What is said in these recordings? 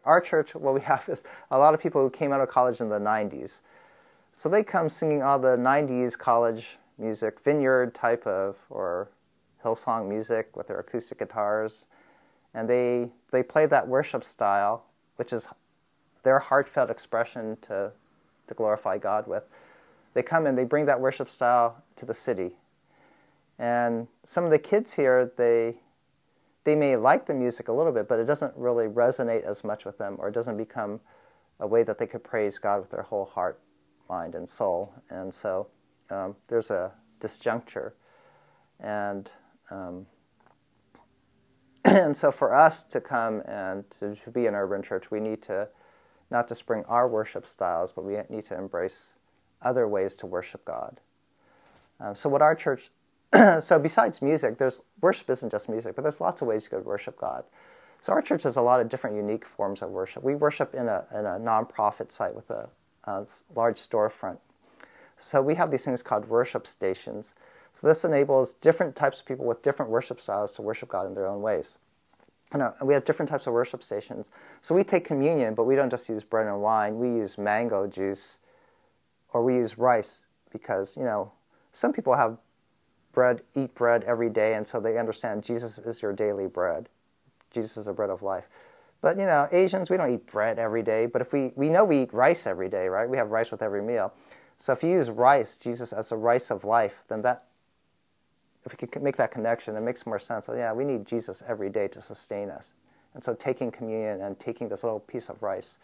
our church, what we have is a lot of people who came out of college in the 90s. So they come singing all the 90s college music, vineyard type of, or Hillsong music with their acoustic guitars. And they play that worship style, which is their heartfelt expression to glorify God with. They come and they bring that worship style to the city. And some of the kids here, they may like the music a little bit, but it doesn't really resonate as much with them, or it doesn't become a way that they could praise God with their whole heart, mind, and soul. And so there's a disjuncture. And and so for us to come and to be an urban church, we need to not just bring our worship styles, but we need to embrace other ways to worship God. So what our church, so besides music, worship isn't just music, but there's lots of ways you could worship God. So our church has a lot of different unique forms of worship. We worship in a nonprofit site with a large storefront. So we have these things called worship stations. So this enables different types of people with different worship styles to worship God in their own ways. And we have different types of worship stations. So we take communion, but we don't just use bread and wine. We use mango juice, or we use rice, because, some people eat bread every day, and so they understand Jesus is your daily bread. Jesus is the bread of life. But, Asians, we don't eat bread every day, but if we know we eat rice every day, right? We have rice with every meal. So if you use rice, Jesus as the rice of life, then if we could make that connection, it makes more sense. So yeah, we need Jesus every day to sustain us. And so taking communion and taking this little piece of rice,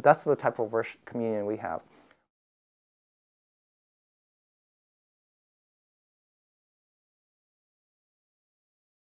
that's the type of worship communion we have.